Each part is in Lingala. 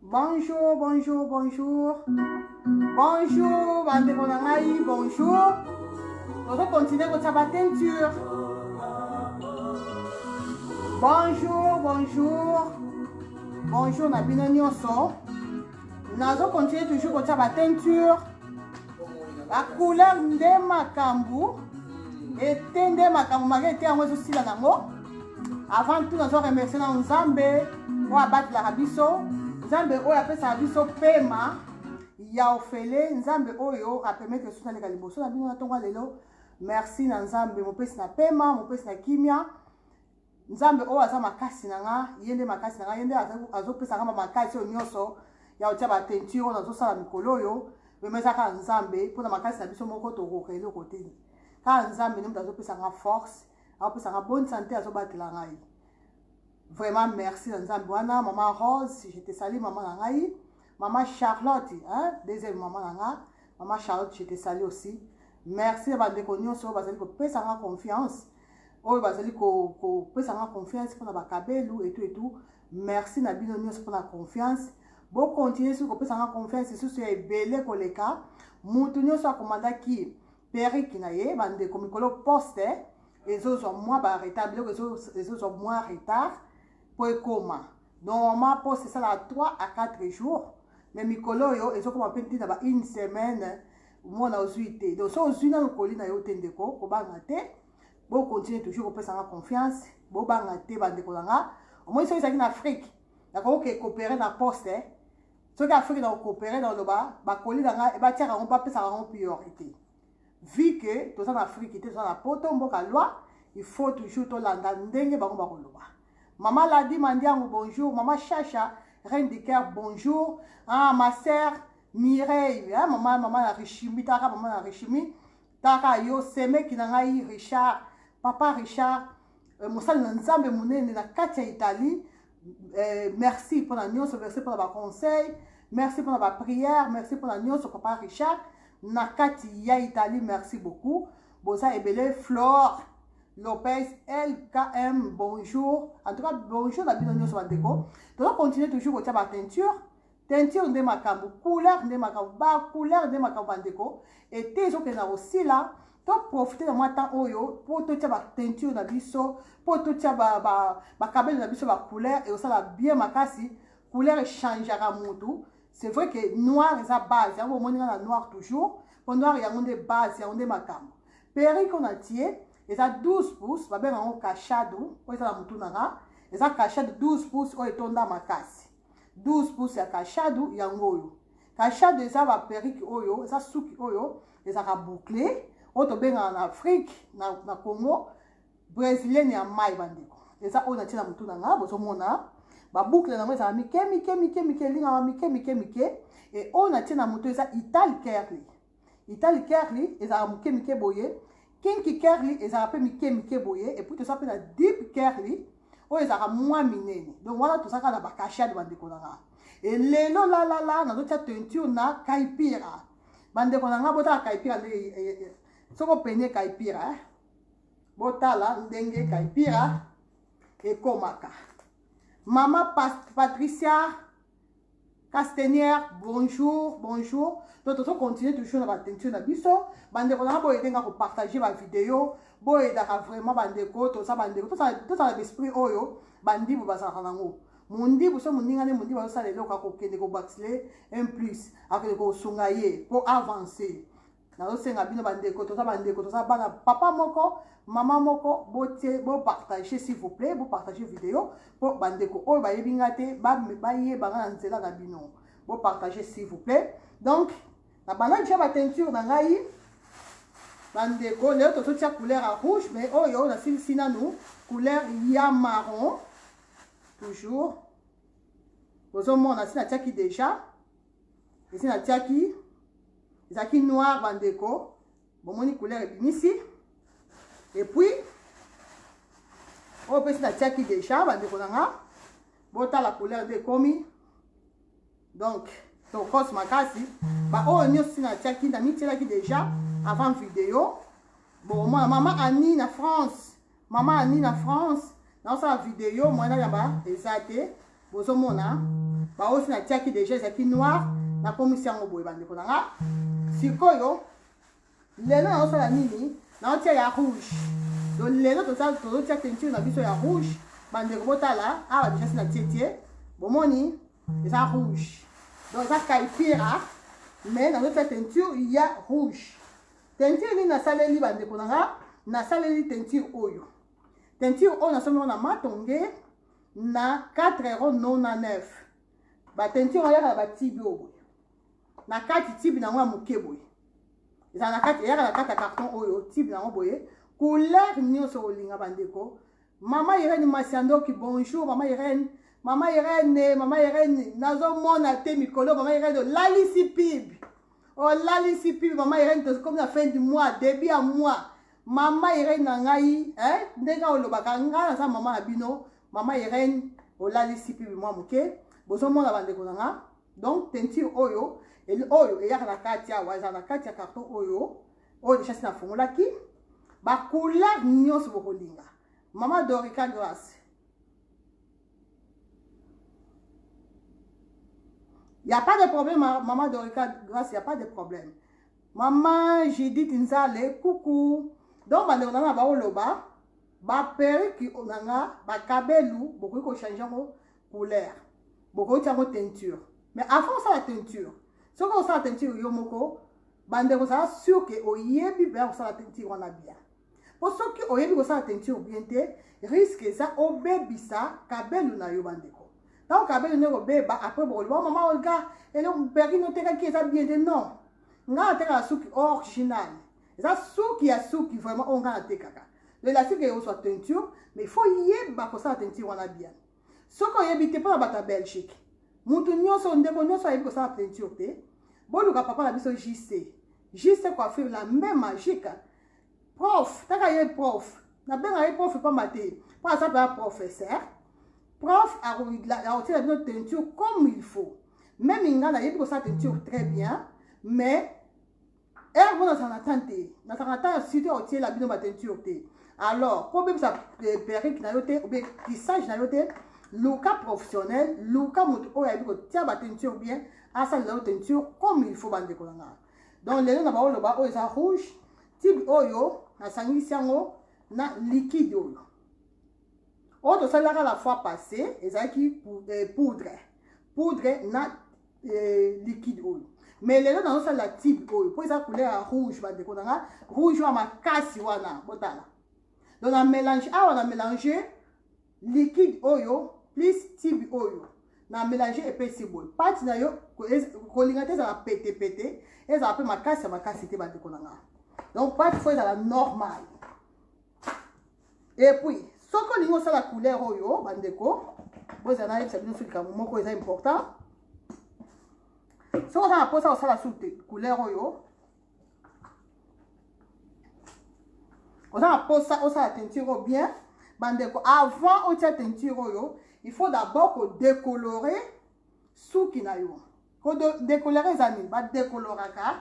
Bonjour, bonjour, bonjour. Bonjour, bande bonangai, bonjour. On va continuer avec sa teinture. Bonjour, bonjour. Bonjour, Nabino Nyonso. Nous allons continuer toujours avec sa teinture. La couleur de Makambu. Et de Makambu, ma gueule était en aussi là. Avant tout, nous allons remercier Nzambe pour abattre la rabisso. Nzambe oyo apesa biso pema ya ofele Nzambe oyo apermettre que suna leka liboso na bino na tonga lelo. Merci na Nzambe mopesi na pema mopesi na kimia. Nzambe oyo aza makasi na nga yende makasi na nga yende azopesa nga makasi oyo nyonso ya otia ba teinture na zosala mikolo oyo bemeza ka Nzambe mpona makasi na biso moko tokokele kote ka Nzambe nde azopesa nga force azopesa nga bonne santé azobatela ngai. Vraiment merci Nzambe wana maman Rose, je te salue maman Nangai, maman Charlotte, hein, deuxième maman Nanga, maman Charlotte, je te salue aussi. Merci bande ko nyonso bazali ko pesa nga confiance. Oyo bazali ko pesa nga confiance pour na bakabelu et tout. Merci na bino nyonso pour la confiance. Bo continuer sur ko pesa nga confiance sur ce belé koleka. Mutu nyonso akomanda ki periki na ye bande ko mikolo poste les autres sont moins rétablir les autres sont moins retard. Pour comment normalement pour c'est ça la 3 à 4 jours mais mikolo yo et so comme petit na ba une semaine moi na osuité donc so osuina no kolina yo tendeko ko banga te bo continuer toujours ko pesa nga confiance bo banga te bande ko nga au moins so ezaki na Afrique d'accord que coopérer na poste so ka Afrique na coopérer dans le bas ba kolina nga e ba tiaka on pas pesa nga priorité vu que to ça en Afrique te ça na poto mboka loi il faut toujours to landa ndenge ba ko ba koloba. Maman Ladi Mandiango, bonjour. Maman Chacha, Reine du Cœur, bonjour. Ah, ma sœur Mireille, hein? Maman la Richimi, Taka, maman la Richimi. Taka, yo, Seme, Kinangaï, Richard, papa Richard, Moussa Nzambe Mouné, na Katia Italie. Merci pour la nuance, merci pour la conseil, merci pour la prière, merci pour la nuance, papa Richard. Na Katia Italie, merci beaucoup. Bosa Ebele, Flore. Lopez, LKM, bonjour. En tout cas, bonjour la bino sur la déco. Donc, on continue toujours avec la teinture. Teinture de Makambu, couleur de Makambu, couleur de Makambu déco. Et tes autres aussi là, tu profiter de moi temps oyo pour te tirer la teinture de biso, pour te tirer la cabelle de biso, la couleur et aussi la bien makasi. Couleur changera mutu. C'est vrai que noir est la base. Il y a un moment noir toujours. Pour noir, il y a des bases, il y a des Makambu. Péri qu'on a tiré. Et ça 12 pouces, ba benga ngo kachado, ko eza na mutu nanga. Et ça kachado 12 pouces o etonda makasi. 12 pouces ya kachado yango oyo. Kachado eza ba perruque oyo, eza suki oyo, eza ka bouclé, o to benga na Afrique, na Congo, brésilienne ya mai bandeko. Eza o na tina mutu nanga, bozo mona, ba boucle na mo eza mike linga mike. Et o na tina mutu eza Italie Kerli. Italie Kerli eza mike boye. Kinky Kerli et ça rappelle Mike boye et puis tout ça peut la deep Kerli ou ils a moins miné donc voilà tout ça quand la bakasha de bande konanga et lelo la na d'autres teinture na kaipira bande konanga bota kaipira soko pene kaipira bota la ndenge kaipira et komaka maman Patricia Castanière, bonjour. Donc, on continue toujours dans la teinture de biso. Bande ko na boye denga ko partager ma vidéo. Boye daka vraiment bande ko to ça l'esprit oyo bandi bo basa kanango. Mundi bo so muninga ne mundi ba so le loka ko kende ko baxler un plus avec ko sungaye pour avancer. Na lo senga bino bande ko to ça bana papa moko, maman moko bo partager s'il vous plaît, bo partager vidéo pour bande ko oyo ba yebingate ba ye banga nzela na bino. Bo partager s'il vous plaît. Donc na bana déjà ba teinture na ngai bande ko le to tia couleur rouge mais oyo na sina nous couleur ya marron toujours. Bozo mona sina tia ki déjà. Et sina tia ki Zaki noir bandeko, bon moni couleur ici. Et puis, on peut se la tiaki déjà bandeko nanga. Bota la couleur de komi. Donc, to cos makasi. Ba o nyo si na tiaki na mitela ki déjà avant vidéo. Bon moi maman Annie na France. Dans sa vidéo moi na yamba ezate. bozomona ba aussi na tiaki déjà ezaki noir na komisi yango boye bandeko na nga sikoyo lelo naosala nini naotia ya rouge donc lelo tozotia teinture na biso ya rouge bandeko botala awa déjà si na tietie bomoni eza rouge donc eza kaipira mais nazotia teinture ya rouge teinture nini nasaleli bandeko na nga nasaleli teinture oyo nasomi na matonge na 4,99 ba teinture oyaka na batibi oyo boye na kati tibi nango ya moke boye eza na kati eyaka na kati ya carton oyo tibi nango boye couleur nyonso olinga bandeko mama Irene Masiandoki bonjour mama Irene nazomona te mikolo mama Irene olalisi pibi mama Irene comme la fin du mois début ya mois mama Irene na ngai ndenge olobaka ngai naza mama na bino mama Irene olalisi pibi mwa moke bozomona bandeko na nga donc teinture oyo eyaka na kati awa eza na kati ya carton oyo déjà si nafungolaki bacouleur nyonso bokolinga mama Dorika Grace y a pas de problème maman Dorika Grace y a pas de problème maman Judith Nzale coucou donc bandeko na nga baoloba baperiki onanga bakabelu bokoki kochange yango couleur bokoki tiango teinture mais avant osala teinture soki osala teinture yo moko bandeko ozala sûr ke oyebi mpe kosala teinture wana bien po soki oyebi kosala teinture bien te risque eza obebisa kabelu na yo bandeko ntango kabelu ndenge obeba apres bokoloba mama olga eloko peri notekaki eza bien te non ngai natekaka suki original eza suki ya suki vraiment oyo ngai natekaka l'élastique ezwa teinture mais il faut yeba kosala teinture wana bien soki oyebi te mpona bato ya Belgique mutu nyonso ndeko nyonso ayebi kosala teinture te boluka papa na biso JC coiffure la même magique prof taka ye prof nabenga ye prof pamba te mpo aza mpe ya professeur prof akotia bino teinture comme il faut même nga nayebi kosala teinture très bien mais ere mpo nazala na temps te nazala na temps site otiela bino bateinture te alors po obebisa perrique na yo te obe tissage na yo te luka professionnel luka moto oyo ayebi kotia bateinture bien asalela yo teinture comme il faut bandeko na nga donc lelo na baoloba oyo eza rouge tibe oyo nasangisi yango na liquide oyo tosalelaka la fois passé ezalaki poudre na liquide oyo mais lelo nazosalela tibe oyo mpo eza couleur ya rouge bandeko na nga rouge oyo makasi wana botala donc na mélange awa na mélange liquide oyo plus tibe oyo na mélange epesi boye pati na yo kolinga te ezala pete ezala mpe makasi te bandeko na nga donc pati fo ezala normal et puis soki olingi osala couleur oyo bandeko bozala nayebisa bino soki likambo moko eza important soki oza na mposa kosala couleur oyo oza na mposa osala teinture oyo bien bandeko avant otia teinture oyo il faut d'abord kodécolorer suki na yo kodécolorer eza nini badecoloraka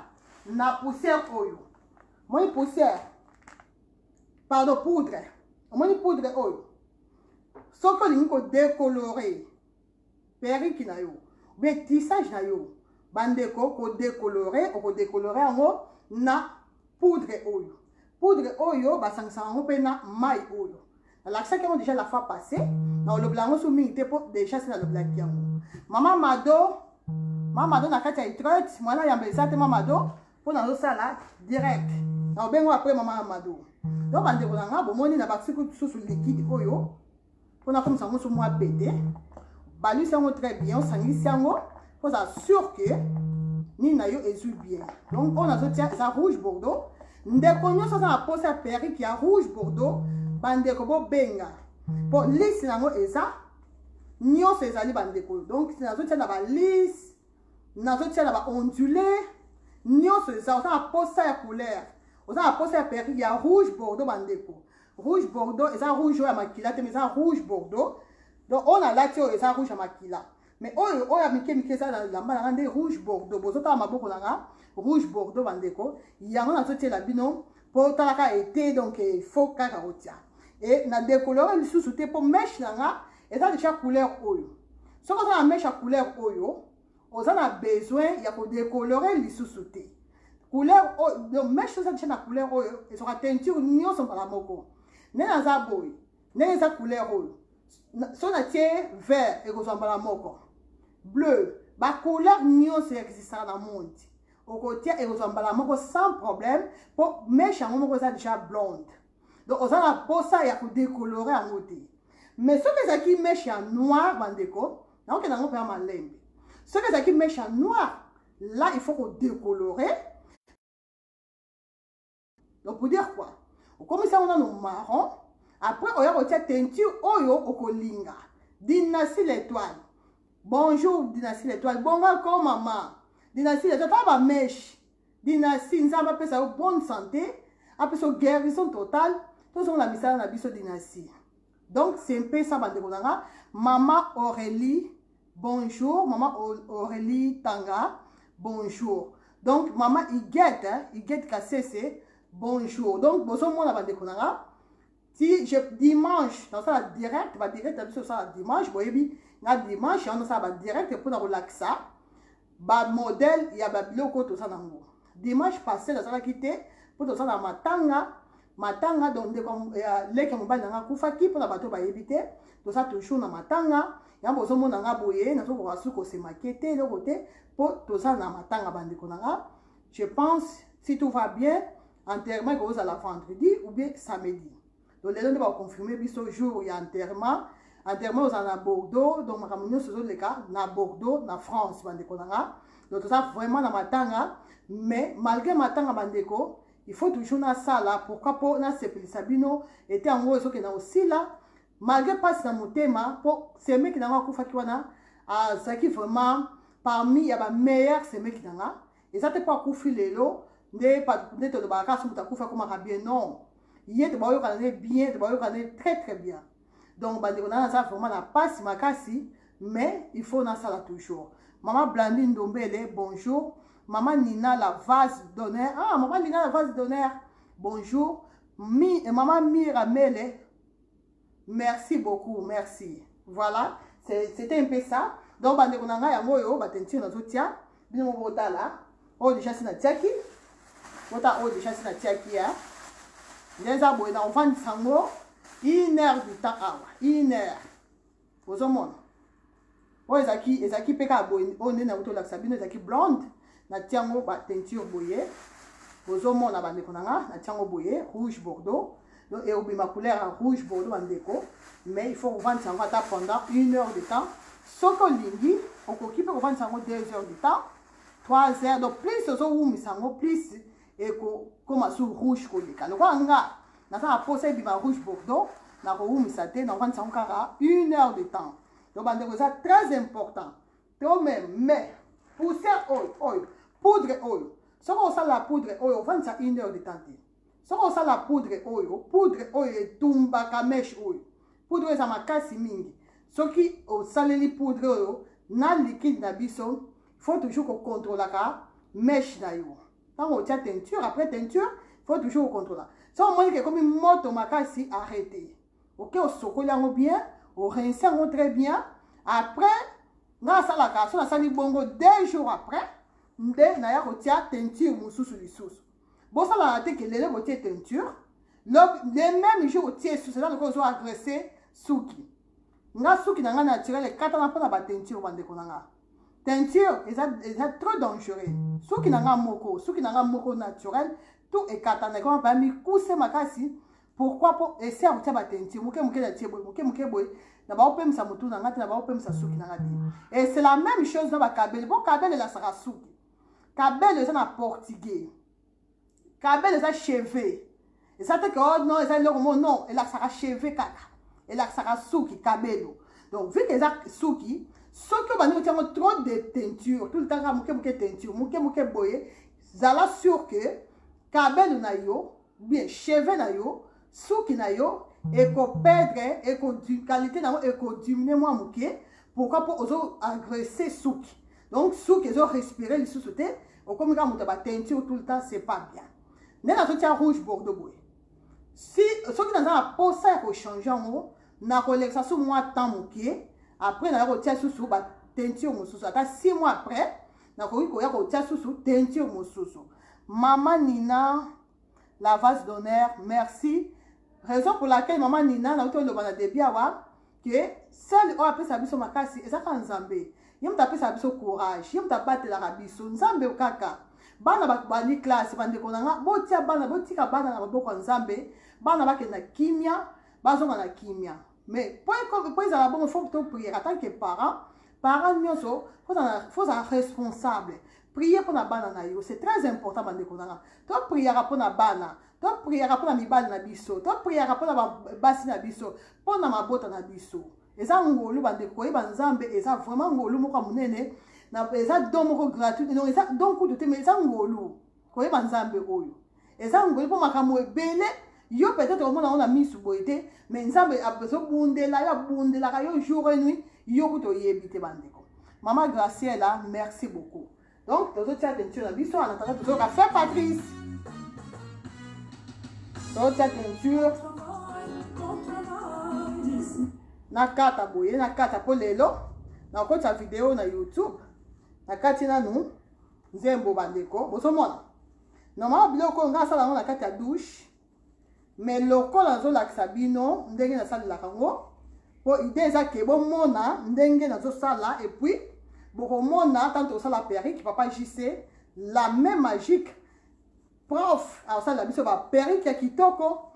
na poussière oyo omoni poussière pardon poudre omoni poudre oyo soki olingi kodécolorer periki na yo be tissage na yo bandeko okodécolore yango na poudre oyo basangisaka yango mpe na mai oyo nalakisaki yango déjà la fois passée na olobela yango so mingi te mpo déjà si nalobelaki yango mama mado na kati ya itrote mwana yamba eza te mama mado mpo nazosala direct na obengo apres mama mado donc bandeko na nga bomoni na basiki susu liquide oyo mpona komisa yango so mwa pete balwisi yango très bien osangisi yango mpo ozala sûr ke nini na yo ezwi bien donc oyo nazotia eza rouge bordeaux ndeko nyonso aza na posa ya perrique ya rouge bordeaux bandeko bobenga mpo lisi yango eza nyonso ezali bandeko donc nazotia na balise nazotia na baondulé nyonso eza oza na posa ya couleur oza na posa ya perrique ya rouge bordeaux bandeko rouge bordeaux eza rouge oyo ya makila te mais eza rouge bordeaux donc oyo nalati oyo eza rouge ya makila mais oyo ya mike eza na lamba nanga nde rouge bordeaux bozotala maboko nanga rouge bordeaux bandeko yango nazotiela bino mpo otalaka ete donc faut kaka kotia et na décolore lisusu te mpo meshe nanga eza déjà couleur oyo Ce qu'on a la mèche à couleur oyo, on a besoin de décolorer les sous-soutés. Couleur oyo, mèche ça la couleur oyo, et sera teinture nyon son paramoko. Né dans un boy, né dans couleur oyo. Son atier vert et qu'on la moko. Bleu, ba couleur nyon c'est existant dans le monde. Au côté et qu'on la moko sans problème pour mèche à moko ça déjà blonde. Donc on a la peau ça y a pour décolorer en côté. Mais ce que qui mèche en noir bandeko, donc on a pas mal lembe. Ce que qui mèche en noir, là il faut qu'on décolorer. Donc pour dire quoi? Comme ça on a nos marrons. Après on a une teinture oyo okolinga. Dynastie l'étoile. Bonjour Dynastie l'étoile. Bonjour comme maman. Dynastie l'étoile pas mèche. Dynastie nous avons ça bonne santé, après ça guérison totale. Tous on a mis ça dans la biso dynastie. Donc c'est un peu ça bandeko nanga. Maman Aurélie, bonjour. Maman Aurélie Tanga, bonjour. Donc maman Iguette, hein, Iguette Kassese, bonjour. Donc bonjour mon bandeko nanga. Si je dimanche dans ça direct, va direct sur ça dimanche, boyebi na dimanche on ça va direct pour relaxer. Ba modèle il y a ba biloko tout ça nango. Dimanche passé dans ça quitté pour tout ça dans matanga donc leke mobali nanga kufaki pour na bato ba yebite tout ça toujours na matanga ya bozo mona nga boye na so ko suko se maqueter le côté pour tout ça na matanga bandeko nanga. Je pense si tout va bien enterrement que vous allez vendredi ou bien samedi. Donc les gens vont confirmer biso jour il y a enterrement aux en Bordeaux donc ma communion sur les cas na Bordeaux na France bandeko nanga. Donc tout ça vraiment na matanga mais malgré matanga bandeko il faut toujours na sala pourquoi pour na sepeli sabino était en gros que na aussi là malgré pas na motema pour ces mecs qui na kufa ki wana a ça qui vraiment parmi il y a ba meilleur ces mecs qui na et ça te pas kufi lelo ne pas de te baraka sur ta kufa comme bien non il est de boyo kana bien de boyo kana très très bien donc bandeko na ça vraiment na passe makasi mais il faut na sala toujours. Maman Blandine Dombele bonjour. Maman Nina la vase d'honneur. Ah, maman Nina la vase d'honneur. Bonjour. Maman Mira Mele. Merci beaucoup, merci. Voilà, c'était un peu ça. Donc, bande konanga ya moyo, batention na zotia. Bino mo bota là. Oh, déjà c'est na tiaki. Bota oh déjà c'est na tiaki ya. Ndenza boy na enfant sango. 1 heure du temps ah, 1 heure. Ozo mon. Oh, ezaki peka boy, on est na auto la sabino ezaki blonde. Na tiango ba teinture boye bozo mona bandeko nanga na tiango boye rouge bordeaux donc et obi ma couleur rouge bordeaux bandeko mais il faut vendre ça pendant 1 heure de temps soko lingi okoki pe vendre ça 2 heures de temps 3 heures donc plus ozo umi sango plus et comme sur rouge kolika donc nga na ça poser bi ma rouge bordeaux na ko umi sa te na vendre ça 1 heure de temps donc bandeko ça très important to même mais poussière oil, poudre oil. Si on sait la poudre oil, on vend ça 1 heure de temps. Si on sait la poudre oil est tumba kamèche oil. Poudre oil ça m'a cassé mingi. Ce qui au salé poudre oil, na liquide na biso, il faut toujours qu'on contrôle la mèche na yo. Quand on tient teinture, après teinture, il faut toujours contrôler. Si on montre que comme une moto m'a cassé, arrêtez. Ok, on secoue bien, on rince très bien. Après, na sala ka so na sali bongo 2 jours après nde na ya kotia teinture mususu lisusu bo sala te ke lele kotia teinture le même jour kotia sous là ko zo agresser suki nga suki na nga naturel kata na pona ba teinture bandeko na nga teinture est trop dangereux suki na nga moko naturel tout est kata na ko ba mi kuse makasi pourquoi pour essayer à kotia ba teinture moke na tie boy na ba opem sa mutu na ngati na ba opem sa suki na ngati et c'est la même chose dans ba kabele bon kabele la sera suki kabele c'est na portugais kabele c'est cheveux et ça te que oh non c'est le mot non et la sera cheveux kaka et la sera suki kabelo donc vu que ça suki ce que ba nous tient trop de teinture tout le temps moke teinture moke boye zala sûr que kabele na yo bien cheveux na yo suki na yo et qu'on perdre et qu'on qualité d'abord et qu'on diminue moi mouké pourquoi pour oser agresser souki donc souki ils ont respiré les sous-sautés au comme quand on teinture tout le temps c'est pas bien n'est la soutien rouge bordeaux boy si ceux qui dans la peau ça pour changer en haut na relaxation moi temps mouké après na ko tia susu ba teinture mosusu ata 6 mois après na ko ya ko tia susu teinture mosusu. Maman Nina, la vase d'honneur, merci. Raison pour laquelle maman Nina na to lo bana début awa que celle o apesa biso makasi ezaka nzambe. Yem ta pesa biso courage, yem ta batela ka biso nzambe kaka. Bana bani classe bande konanga botia bana botika bana na maboko nzambe, bana bakenda kimia, bazonga na kimia. Mais pour ça bon faut to prier en tant que parents nyonso faut être responsable. Prier pour na bana na yo, c'est très important bande konanga. To prier pour na bana, to prier pour na mibali na biso, to prier pour na basi na biso, pour na mabota na biso. Eza ngolu bande ko yeba nzambe eza vraiment ngolu moko munene na eza don moko gratuit non eza don coup de te mais eza ngolu ko yeba nzambe oyo eza ngolu po makambo ebele yo peut-être on a mis sous boité mais nzambe a besoin bundela ka yo jour et nuit yo ko to yebite bande ko. Maman Graciela, merci beaucoup. Donc tous autres attention na biso en attendant toujours à faire Patrice. Toute attention nakata boye nakata po lelo na kota vidéo na YouTube nakati nanu nzembo bandeko bosomona normalement biloko nga sala na kati ya douche mais lokola zo lakisa bino ndenge na sala la kango po idée za ke bomona ndenge na zo sala et puis bokomona tanto sala perruque papa JC la même magique prof a sala biso ba perruque ya kitoko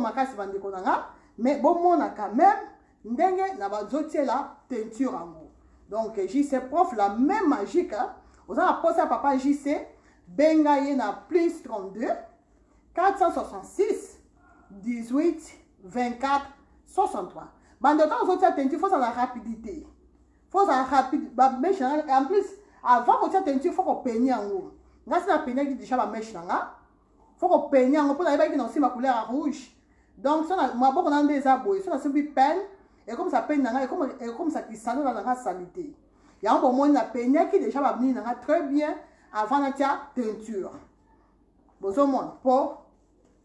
makasi bandeko nanga. Mais bon, on a quand même ndenge na bazotie la teinture en haut. Donc JC prof la même magique hein. Vous avez posé à papa JC bengaye na plus 32 466 18 24 63. Bande temps vous avez teinture faut ça la rapidité. Faut ça rapide ba mèche en plus avant que tu teinture faut qu'on peigne en haut. Nga si na peigne qui déjà ba mèche nga. Faut qu'on peigne en haut pour na ba qui non si ma couleur rouge. Donc, ça m'a beaucoup demandé ça, boy. Ça c'est plus peine et comme ça peine et comme ça qui salue dans la saleté. Il y a un bon monde la peine qui déjà va venir très bien avant la teinture. Bon, ce monde pour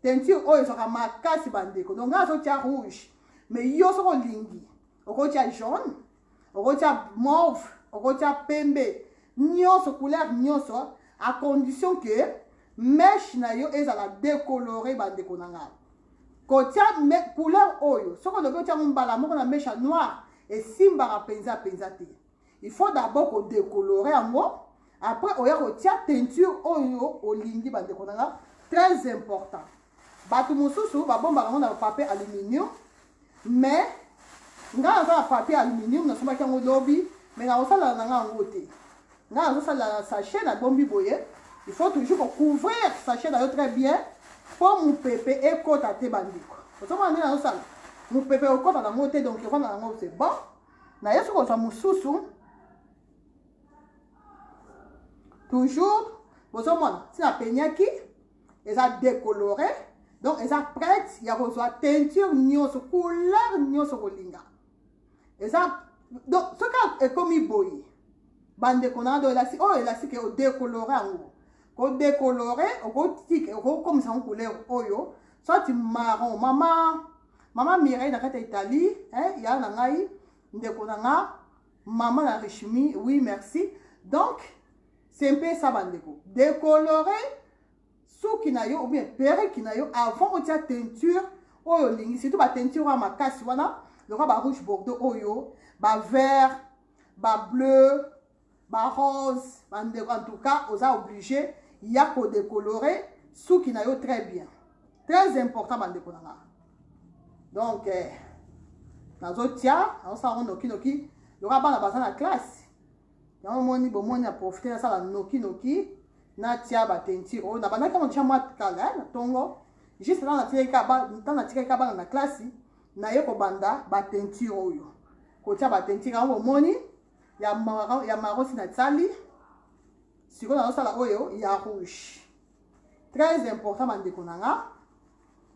teinture, oh, il sera ma casse bandeko. Donc, là, ça rouge, mais il y a ce lingi. Au côté jaune, au côté mauve, au côté pembe, nyoso couleur nyoso à condition que mèche na yo est à la décolorer bandeko nanga. Kotia couleur oyo soko le kotia mbala moko na mèche noire et simba penza te. Il faut d'abord ko décolorer en haut après oya kotia teinture oyo olingi bande konanga très important. Batu mususu ba bomba na papier aluminium mais nga na papier aluminium na soma kango lobby mais na osala na nga ngote. Nga na osala sachet na bombi boye, il faut toujours couvrir sachet na yo très bien. Pour mon pépé et côte à tes bandicos. Vous savez, on a un salle. Mon pépé au côte à la montée, donc il faut dans la montée, c'est bon. N'a-y ce qu'on s'en sous. Toujours, vous savez, si la peignaki, elle a décoloré, donc elle a prête, il y a besoin de teinture, nion sur couleur, nion sur colinga. Donc, ce cas est comme il boye. Bande qu'on a de la si, oh, elle a si qu'elle décoloré en haut. Ko décoloré ko comme ça en couleur oyo soit marron maman Mireille na kata Italie hein ya na ngai ndeko na nga maman na Richimi oui merci donc c'est un peu ça bandeko décoloré souki na yo ou bien perruque na yo avant on tia teinture oyo lingi surtout ba teinture wa makasi wana le ba rouge bordeaux oyo ba vert ba bleu ba rose bandeko en tout cas on a obligé il y a pour décolorer sous qui n'a eu très bien. Très important dans le décolorer. Donc, dans autres tiers, on s'en rend noki, il y aura pas dans la classe. Il y a un moment où on a profité de ça, noki, na tia ba teinture. On a pas quand on tient moi calme, tongo. Juste dans la tia dans la classe, na yoko banda ba teinture oyo. Ko tia ba teinture on moni, ya marron si na tsali. Si on a ça oyo, il y a rouge. Très important dans dekonanga.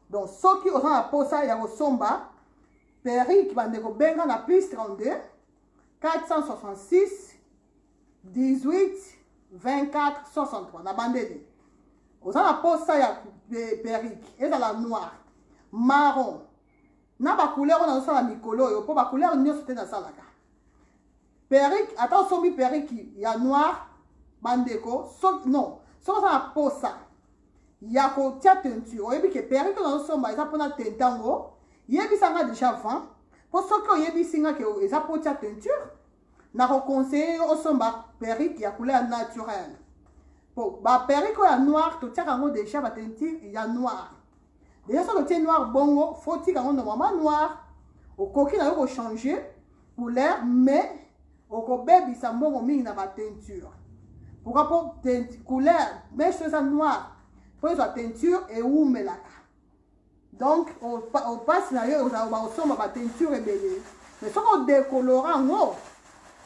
Donc ceux qui ont la posa ya somba, perruque bandeko benga na plus 32 466 18 24 63 na bandeli. Aux la posa ya perruque et dans la noire, marron, na ba couleur on a ça la mikolo yo po ba couleur nyonso te na salaka perruque ata sombi perruque ya noir bandeko so non so ça posa ya ko tia teinture oyebi ke perruque na somba eza pona tentango yebi sanga déjà vent po soki oyebi singa ke eza po tia teinture na ko conseiller o somba perruque ya couleur naturelle po ba perruque ya noir to tia kango déjà ba teinture ya noir déjà so le noir bongo faut tia kango normalement noir au coquille na yo changer couleur mais au ko bebi sa mbongo mingi na ba teinture pourquoi pour couleur mais chose noir pour la teinture et où melaka donc on passe na yo au somba ba teinture et belé mais so ko décolorant ngo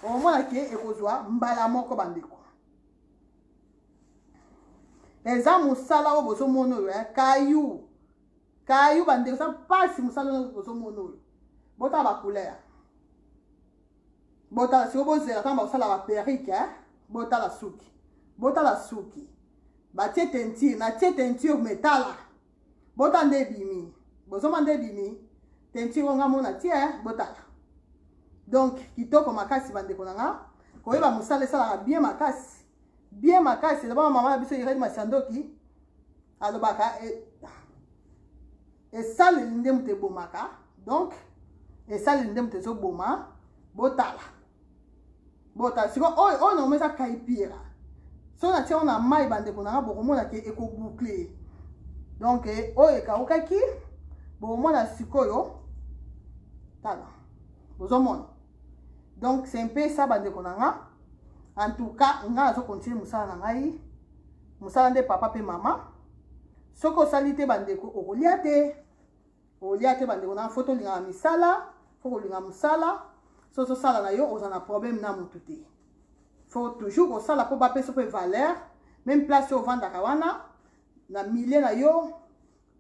au moins ke e kozwa mbala moko bandeko eza musala o bozo mono ya kayu bandeko ça passe musala o bozo mono bota ba couleur bota si obo zela tamba osala ba perruque bota la suki ba tie teinture na tie teinture metala bota nde bimi bozo mande bimi teinture nga mona tie bota donc kitoko makasi bandeko nanga koyeba musala sala bien makasi d'abord maman biso iredi masandoki alobaka et sale linde mute bomaka donc et sale linde mute zo boma botala siko oyo no mesa kaipira so na tia na mai bandeko nanga bokomona ke eko boucler donc oyo ekawukaki bokomona sikoyo tala bozomona donc c'est un peu ça bandeko nanga en tout cas nga azo continuer musala na ngai musala nde papa pe mama soko salite bandeko okolia te bandeko na photo linga misala foko linga musala so sala na yo ozana problème na mutu te faut toujours ko sala po ba peso pe valeur même place au vanda kawana na milieu na yo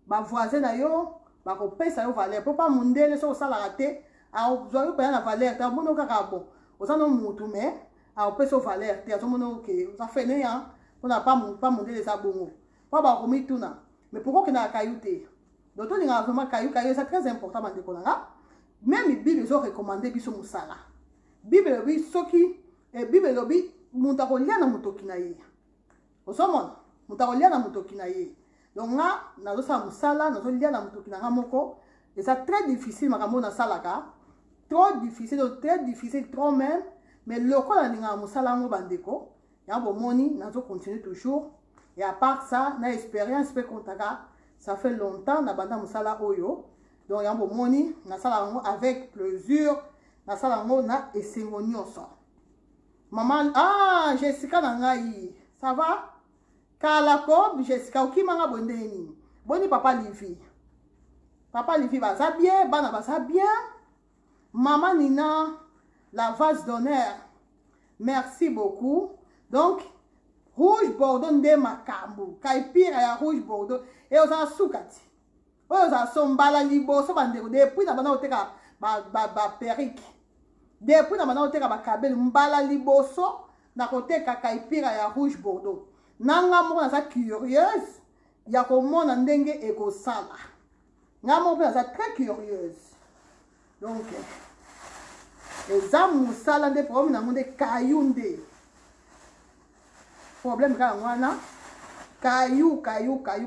ba voisin na yo ba ko pesa yo valeur po pa mundele so sala raté a zo yo pa na valeur ta mono kaka bon ozana mutu mais a peso valeur te azo mono ke ça fait né on n'a pas mundele sa bongo pa ba ko mituna mais pourquoi que na kayute donc on a vraiment kayu c'est très important bandeko nanga même Bible ils ont recommandé biso musala Bible bi soki Bible lobi muntako lia na mutoki na ye osomona muntako lia na mutoki na ye donc nga nazo sa musala nazo lia na mutoki na moko et ça très difficile makambo na salaka trop difficile trop même mais loko na linga musala ngo bandeko ya bomoni nazo continuer toujours et à part ça na expérience pe kontaka ça fait longtemps na banda musala oyo donc ya bomoni na sala ngo avec plaisir na sala ngo na esengo nyonso maman Jessica na ngai ça va kala ko Jessica okimanga bondeni boni papa Livi baza bien bana baza bien maman Nina la vase d'honneur merci beaucoup donc rouge bordeaux nde makambo kaipira ya rouge bordeaux et oza sukati oyo za sombala liboso bandeko depuis na bana oteka ba perruque depuis na bana oteka ba kabel mbala liboso na koteka kaipira ya rouge bordeaux nanga moko na za curieuse ya komona ndenge ekosala nga moko na za très curieuse donc eza musala nde problème na nde kayunde problème ka ngwana kayu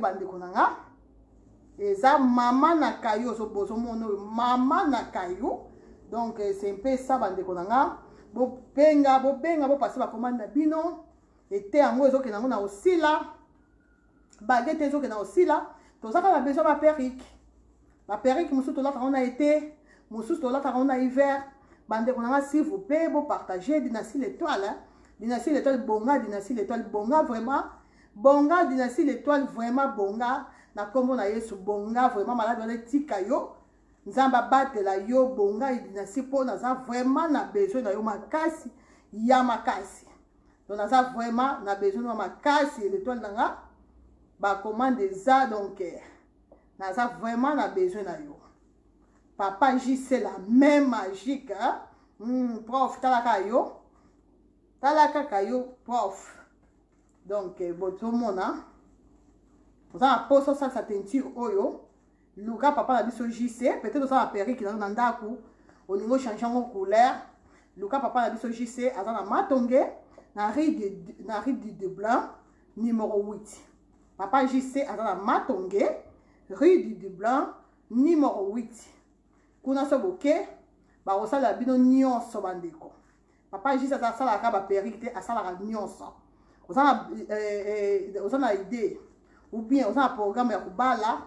bandeko nanga eza mama na kayu ozobozo mono mama na kayu donc c'est un peu ça bandeko nanga bobenga bopasi bakomande na bino ete yango ezokende yango na osila bagete ezokende na osila tozaka na besoin baperruque mosusu tolata yango na été mosusu tolata yango na hiver bandeko nanga s'il vous plaît bopartage dynastie l'étoile dynastie l'étoile bonga dynastie l'étoile bonga vraiment bonga dynastie l'étoile vraiment bonga na kombo na Yesu bonga vraiment malade wana tika yo nzamba batela yo bonga dynastie po naza vraiment na besoin na yo makasi ya makasi donc naza vraiment na besoin na makasi l'étoile nanga ba commande za donc naza vraiment na besoin na yo papa J c'est la même magique prof talaka yo prof donc botomona oza na poso osalisa teinture oyo luka papa na biso JC peut-être osala perrique na ndako olingo changer ngo couleur luka papa na biso JC aza na matonge na rue de Blanc numéro 8 papa JC aza na matonge rue de Blanc numéro 8 kuna so boke ba osala bino nyonso bandeko papa JC asalaka ba perrique te asalaka nyonso osana idée ou bien osana programme ya kobala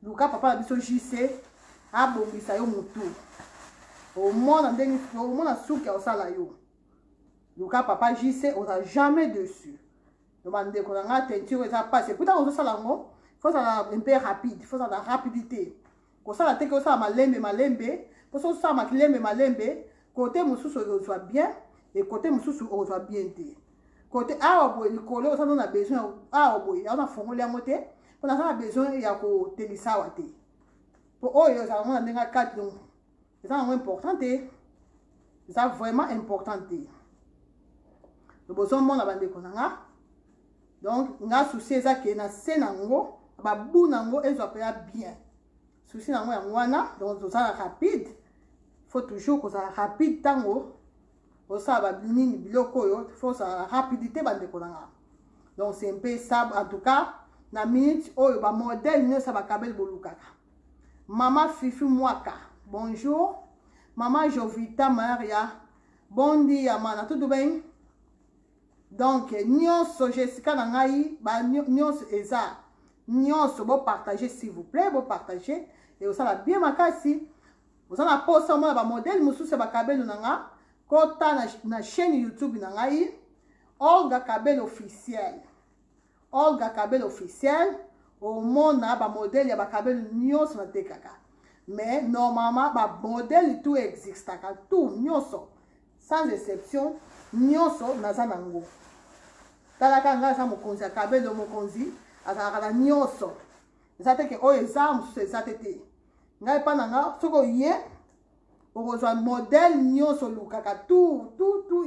luka papa na biso JC abongisa yo mutu omona ndenge omona suki osala yo luka papa JC oza jamais dessus bandeko na nga teinture eza passe pourtant ozosala ngo faut ça un peu rapide faut ça la rapidité kosala te ke osala malembe poso osala malembe côté mosusu ozwa bien et côté mosusu ozwa bien te côté awa boye likolo osala na besoin awa boye awa na fongoli yango te mpona aza na besoin ya kotelisa awa te po oyo ezala ngo na ndenge kati donc eza yango important te eza vraiment important te bozomona bandeko na nga donc nga souci eza ke na se nango babu nango ezwa mpenza bien souci nango yango wana donc tozala rapide faut toujours kozala rapide ntango osala banini biloko oyo faut osala rapidité bandeko na nga donc c'est un peu ça en tout cas na minute oyo bamodele nyonso bakabeli bolukaka mama Fifi Mwaka bonjour mama Jovita Maria bon dia mana tout bien donc nyonso Jessica na ngai ba nyonso eza nyonso bo partager s'il vous plaît bo partager et osala bien makasi osala posa mona ba modèle mosusu ba kabelo na nga kota na chaîne YouTube na ngai Olga Kabel officiel au mona ba modèle ya ba kabelo nyonso na tekaka mais normalement ba modèle tout existaka tout nyonso sans exception nyonso naza nango talaka nga za mokonzi akabelo mokonzi azalaka na nyonso eza te ke oyo eza mosusu eza te te ngai mpa na nga soki oye okozwa modele nyonso olukaka tout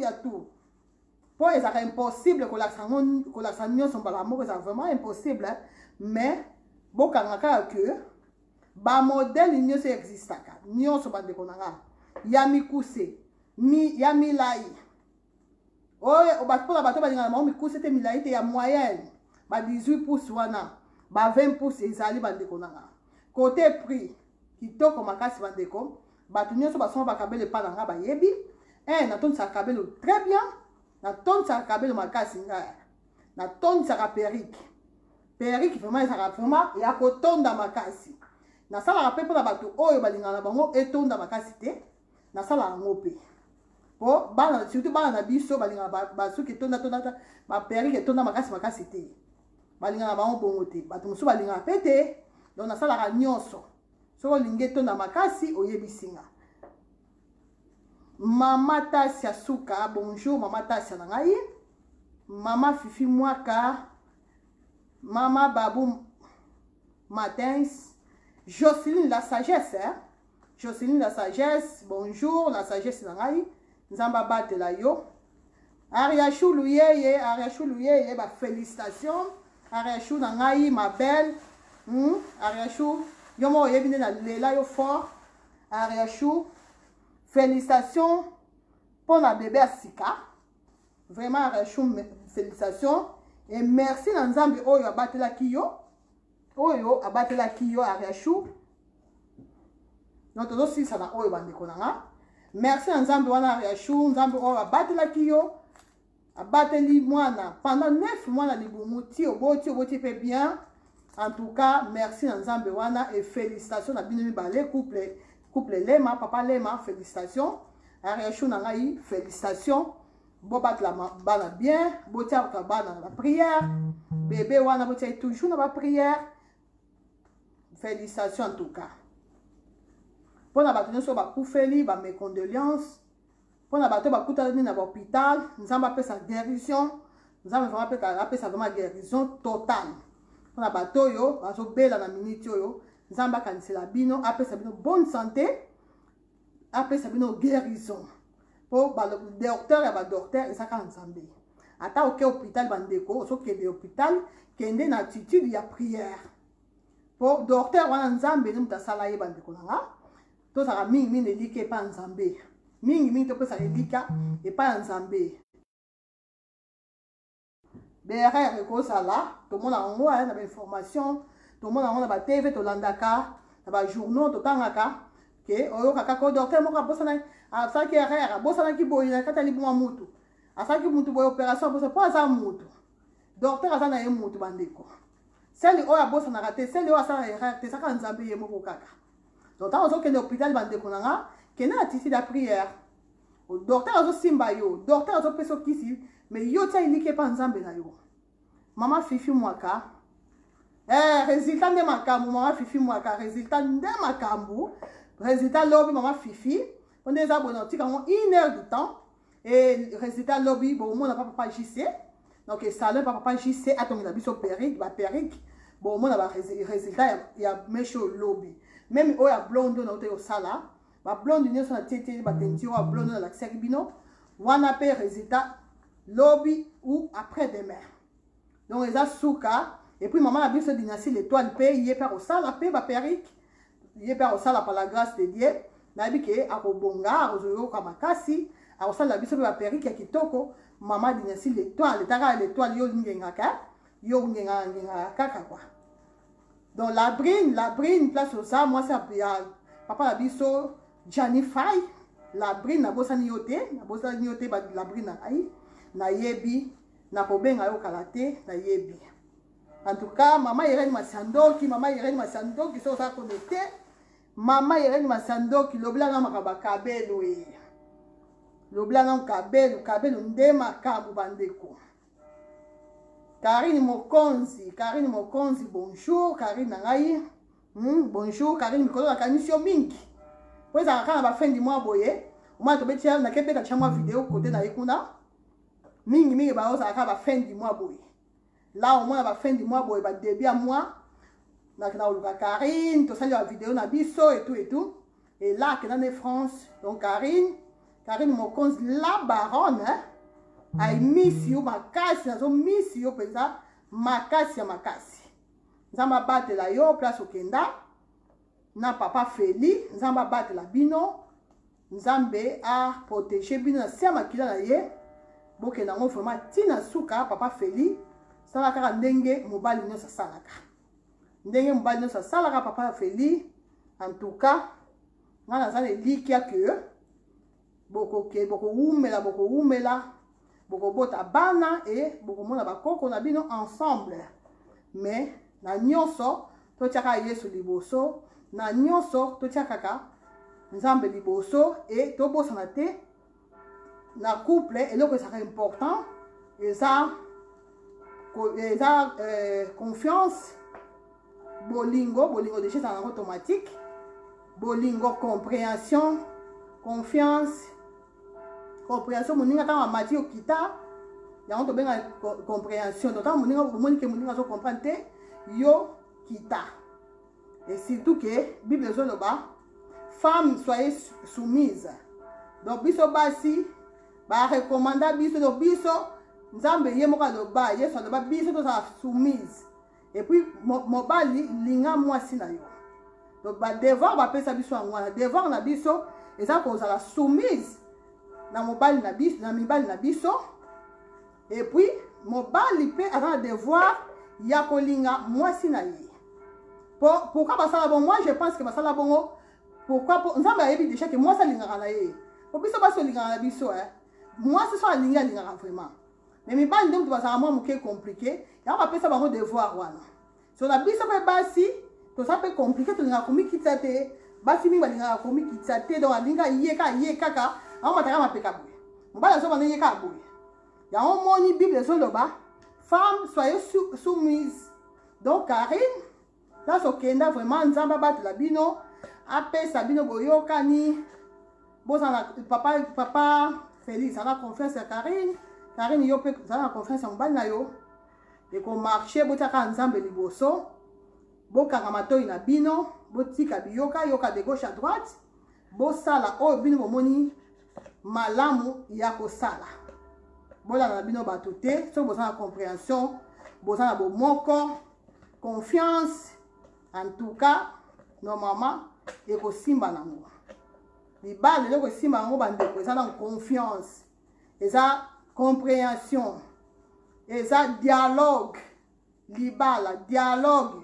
ya tout mpo ezalaka impossible kolakisa nyonso mbala moko ezalaka vraiment impossible mais bokanga kaka ke bamodele nyonso existaka nyonso bandeko na nga ya mikuse ya milai oyo mpona bato balingana bango mikuse te milai te ya moyenne ba 18 pouces wana ba 20 pouces ezali bandeko na nga côté prix kitoko makasi bandeko bato nyonso basoma bakabelo epa na nga bayebi natondisaka kabelo très bien natondisaka kabelo makasi ngai natondisaka perrique vraiment ezalaka vraiment ya kotonda makasi nasalaka mpe mpona bato oyo balingana na bango etonda makasi te nasalaka yango mpe po bana surtout bana na biso balingana basuki etonda baperrique etonda makasi te balingana bango bongo te bato mosusu balingana mpe te donc nasalaka nyonso soki olingi etonda makasi oyebisinga mama Tasia Suka bonjour mama Tasia na ngai mama Fifi Mwaka mama Babou Matins Jocelyne la sagesse Jocelyne la sagesse bonjour la sagesse na ngai nzamba batela yo Ariachou Luyeye ba félicitations Ariachou na ngai ma belle Ariachou yo mo yebine na lela yo fort Ariachou félicitations pour la bébé Asika vraiment Ariachou félicitations et merci na nzambe oyo abatela kiyo Ariachou donc tozo sisa na oyo bandeko na nga merci na nzambe wana Ariachou nzambe oyo abatela kiyo abateli mwana pendant 9 mois na libumu ti oboti pe bien en tout cas merci na nzambe wana et félicitations na bino mibale couple Lema papa Lema félicitations Ariachou na ngai félicitations bo batela bana bien botiaka bana na prière bébé wana botia toujours na ba prière félicitations en tout cas pour na bato nyonso bakufeli ba mes condoléances pour na bato bakutani na hôpital nzambe apesa guérison nzambe vraiment apesa vraiment guérison totale pour na bato oyo bazobela na minute oyo nzambe akanisela bino apesa bino bonne santé apesa bino guérison po docteur ya badocteur ezaka nzambe ata oke hôpital bandeko osokende hôpital kende na attitude ya prière pour docteur wana nzambe ni mutasala ye bandeko nanga to saka mingi mingi elika epa nzambe mingi mingi to pesa elika epa nzambe berere kozala tomona yango na ba information tomona yango na ba TV tolandaka na ba journaux totangaka ke oyokaka ko docteur moko abosana asaki erreur abosanaki boye na kati ya libuma mutu asaki mutu boye opération abosa po aza mutu docteur aza na ye mutu bandeko seli oyo abosanaka te seli oyo asala erreur te saka nzambe ye moko kaka donc ntango ozokende hôpital bandeko nanga kende na tisi da prière docteur azosimba yo docteur azopesa okisi mais yo tia eliki epa nzambe na yo mama Fifi Mwaka résultat nde makambo mama Fifi Mwaka résultat nde makambo résultat lobby mama Fifi on est abonné en 1 heure de temps et résultat lobby bon mon papa JC donc salon papa JC a tombé la biso perrique ba perrique bon mon ba résultat il y a mécho lobby même o ya blonde na au sala ba blonde ni so na tete ba tentiro blonde na la serbino wana pe résultat lobby ou après demain donc les asuka et puis maman a biso dynastie l'étoile pe yé par au sala pe ba perrique yé par au sala par la grâce de Dieu nabi ke akobonga ozoyo ka makasi akosala biso pe ba perrique ya kitoko maman dynastie l'étoile taka l'étoile yo ngengaka yo ngenga kaka quoi donc la brine place au ça moi ça papa la biso Johnny Fay la brine na bosani yote ba la brine na ai na yebi na kobenga yo kalate na yebi en tout cas maman Irene Masandoki so ça connecté maman Irene Masandoki lobla na makaba kabelo lobla na kabelo ndema kabu bandeko Karine Mokonzi bonjour Karine nangai bonjour Karine mikolo na kanisio mingi poza kana ba fin du mois boye moi to betia na kepe ka chamwa vidéo côté na ikuna mingi ba oza ka ba fin du mois boye là au moins ba fin du mois boye ba début à mois na oluka Karine to sali la vidéo na biso et tout et là que dans France donc Karine Mokonzi la baronne I miss you makasi nazo miss you penza makasi nzamba batela yo place okenda na papa Feli nzamba batela bino nzambe a protéger bino na sia makila na ye bokenda ngo vraiment tina suka papa Feli sala kaka ndenge mobali nyonso salaka papa Feli en tout cas ngana zana likia que boko umela boko bota bana et boko mona bakoko na bino ensemble mais na nyonso to tiaka Yesu liboso na nyonso to tiaka nzambe liboso et to bosana te na couple eloko ça important eza confiance bolingo déjà c'est en automatique bolingo compréhension confiance moninga tanga mati okita yango to benga compréhension donc moninga omoni ke moninga zo comprendre te yo kita et surtout que Bible zoloba femme soyez soumise donc biso basi ba recommanda biso do biso nzambe ye moka loba yeso loba biso to sa soumise et puis mobali linga mwasi na yo donc ba devoir ba pesa biso ngwana devoir na biso eza ko za la soumise na mobali na biso na mibali na biso et puis mobali pe a devoir ya kolinga mwasi na ye pourquoi basala bon moi je pense que basala bongo pourquoi nzambe ayebi déjà que mwasi alinga na ye po biso baso linga na biso mwasi so alinga vraiment mais mibali ndenge basala mwa muke compliqué ya ba pesa bango devoir wana so na biso pe basi to ça peut compliqué to linga komikitsa te basi mingi balinga komikitsa te donc alinga ye kaka on mataka mapeka boye mobali azo bana ye kaka boye yango moni Bible ezoloba femme soyez soumise donc Karine là sokenda vraiment nzamba batela bino apesa bino boyokani bozana papa Félix ana confiance ya Karine yo pe zana confiance ya mobali na yo et ko marcher botaka nzambe liboso bokanga matoi na bino botika biyoka de gauche à droite bosala oyo bino bomoni malamu ya kosala bolana na bino bato te so bozana compréhension bozana bomoko confiance En tout cas, normalement, il faut simba nango. Les balles, il faut simba nango bandeko. Ils ont confiance, ils ont compréhension, ils ont dialogue. Les balles, dialogue.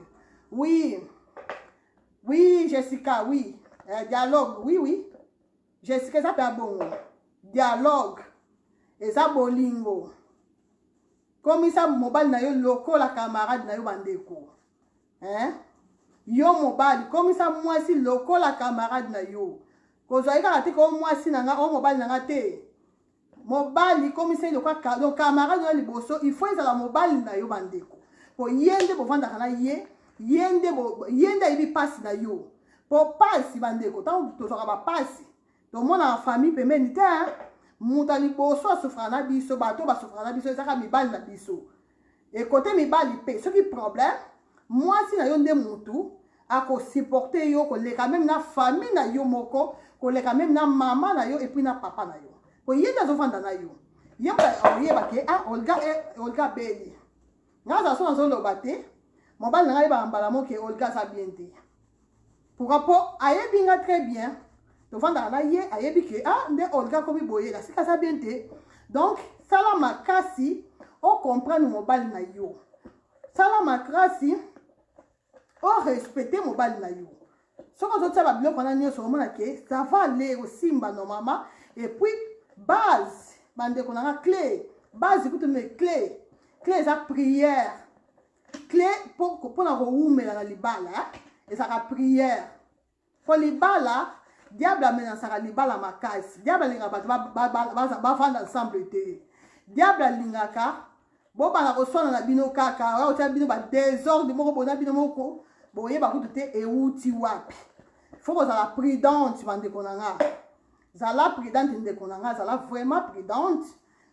Oui, oui, Jessica, oui. Dialogue, oui, oui. Jessica, ça fait bon. Dialogue. Ils ont bolingo. Comme ça, mobile na yo loko la camarade na yo bandeko. Hein? Yo mobile, comme ça, moi si loko la camarade na yo. Kozwa ika ati ko moi si nanga o mobile nanga te. Mobile, comme ça, le camarade na liboso, il faut être la mobile na yo bandeko. Pour yende bo vanda kana ye, yende ibi passe na yo. Pour passe bandeko, tant to sera ba passe. To mona en famille pe menita, hein? Muta liboso asofra na biso, bato ba sofra na biso, ezaka mibali na biso. Et côté mibali pe, ce qui problème, moi si na yo nde mutu, ako supporter yo, ko leka même na famille na yo moko, ko leka même na maman na yo, et puis na papa na yo. Ko yenda zo vanda na yo. Yemba oyeba ke, ah, Olga beli. Nga za so na zo lobate, mobali na ngai ba mbala mo ke Olga sa bien te. Pour rapport, ayebi nga très bien. Donc, ayebi ke ah nde Olga komi boye la sika sa bien te. Donc, sala makasi o comprendre mobile na yo. Sala makasi o respecter mobile na yo. Ce que je ba biloko na nyo so mona ke ça va aller au simba normalement et puis base bande ko na clé. Base écoute mes clés. Clé ça prière. Clé pour na ko umela na libala et ça la prière. Pour libala diable amène ça libala makasi. Diable linga ba fanda ensemble te. Diable lingaka bo ba na kosona na bino kaka o tia bino ba désordre moko bona bino moko boye ba kutu e uti wapi. Faut que ça la prudente bande konanga. Ça la prudente ndeko nanga, ça la vraiment prudente.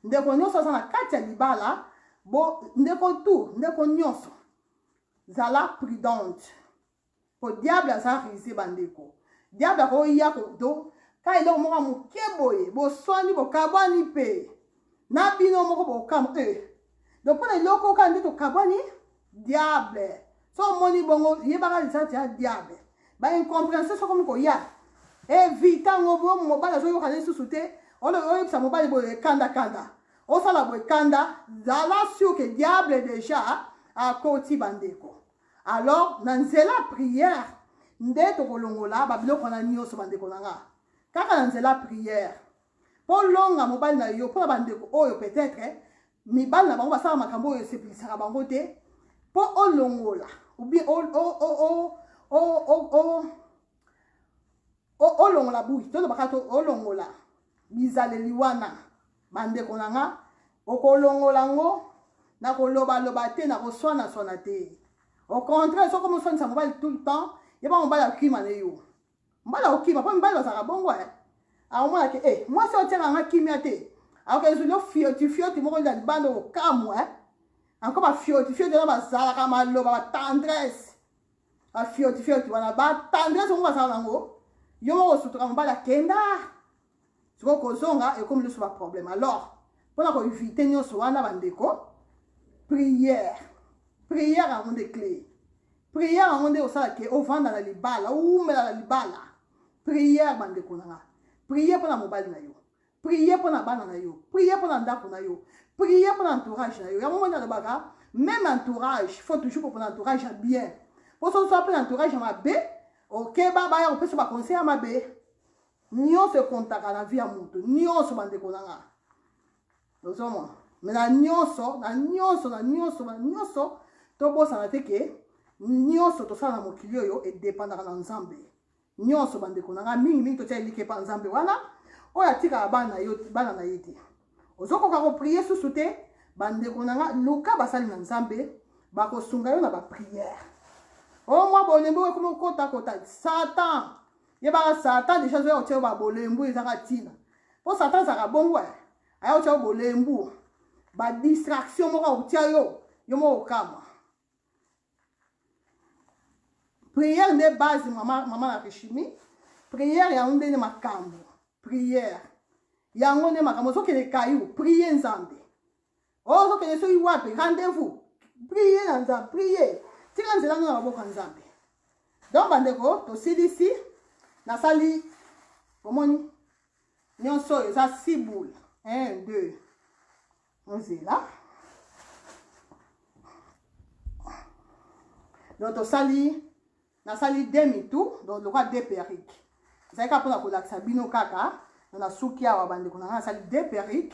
Ndeko nyonso ça na kati ya libala bo ndeko tout, ndeko nyonso. Ça la prudente. Pour diable ça risé bandeko. Diable ko ya ko do ka ile mo mo keboye bo swani bo kabani pe na bino mo bo kam donc pour loko ka ndito kabani diable so moni bongo yebaka lisati ya diable ba incompréhension so comme ko ya evita ngobo mo bala so yo kana susute olo yo sa mo bala bo kanda o sala bo kanda zala sur que diable déjà a koti bandeko. Alors nanzela prière nde to kolongola ba biloko na nyoso bandeko nanga kaka na nzela prière po longa mobali na yo po na bandeko oyo peut-être mibali na bango basala makambo oyo seplisaka bango te po olongola ou bien olongola bui to baka to olongola bizaleli wana bandeko nanga okolongola ngo na koloba loba te na koswana sona te. Au contraire so comme sona mobali tout le temps. Il va m'embala kima na yo. M'bala okima, pas m'bala ça bongo hein. Alors moi que moi si on tient en kimia te. Alors que je le fiotti mo la bande au camo hein. Encore pas fiotti de la sala kama lo ba tendresse. A fiotti wana ba tendresse on va ça nango. Yo mo sutra m'bala kenda. Soko kozonga et comme le soit problème. Alors, pour la éviter nyoso wana bandeko, prière. Prière avant de clés. Prière en monde au salake au vent dans la libala ou mais la libala. Prière bande konanga. Prière pour la mobile na yo. Prière pour la bana na yo. Prière pour la ndako na yo. Prière pour l'entourage na yo. Ya moment dans le baga, même entourage, faut toujours pour l'entourage bien. Pour ça soit pour l'entourage ma bé, OK baba ya on peut se ba conseiller ma bé. Nyon se contact na vie à mutu. Nyon se bande konanga. Ozomo. Mais na nyonso, to bosa na teke. Nyonso to sala mokili oyo e dépendaka na nzambe. Nyonso bandeko nanga mingi to tia like pa nzambe wana oyo atika bana na ye te. Ozokoka ko prier susu te bandeko nanga luka basali na nzambe bakosunga yo na ba prière. O mwa bolembo ko kota Satan. Yeba Satan déjà zo otia ba bolembo ezaka tina. Po Satan zaka bongo ayo otia bolembo ba distraction moko otia yo mo okama. Prière n'est base maman na rechimi. Prière ya onde ne makambo. Prière. Ya onde makambo so kele kayu, prier nzambe. O so kele so iwapi, rendez-vous. Prier nzambe, prier. Tika nzela na maboko nzambe. Donc bandeko to sili ici na sali omoni nyonso eza 6 boules 1 2 ozela donc to sali na sali demi tout donc le roi de perrique ça ka pona ko laksa bino kaka na suki awa bandeko na sali de perrique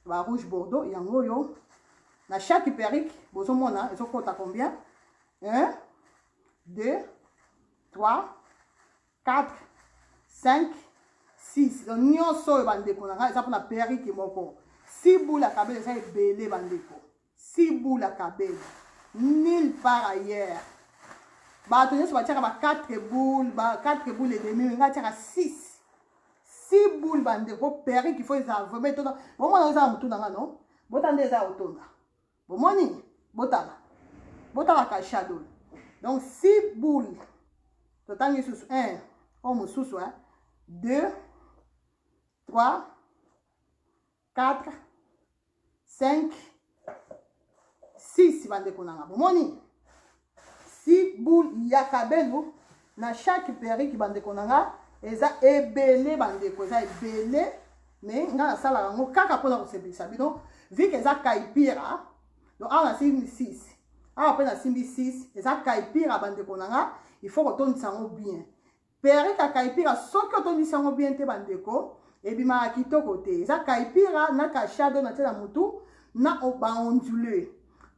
ba rouge bordeaux yango yo na chaque perrique bozo mona ezo kota combien 1 2 3 4 5 6 donc nyonso bandeko na eza pona perrique moko 6 boules à cabelle eza ebele bandeko 6 boules à cabelle nulle part ailleurs bato nyonso batiaka ba 4 boules et demi nga tiaka 6 boules bandeko perrique il faut eza vraiment etona bomona eza mutu nanga non botande eza otonda bomoni botala ka shadow donc 6 boules totangi susu 1 au mosusu 2 3 4 5 6 bandeko nanga bomoni 6 boules ya kabelu na chaque perrique bandeko nanga eza ebele bandeko eza ebele mais nga nasalaka yango kaka mpona kosepelisa bino vu que eza kaipira donc awa nasimbi 6 awa mpe nasimbi 6 eza kaipira bandeko nanga il faut kotondisa yango bien perrique ya kaipira soki otondisi yango bien te bandeko ebimaka kitoko te eza kaipira na kashado na tie na mutu na baondule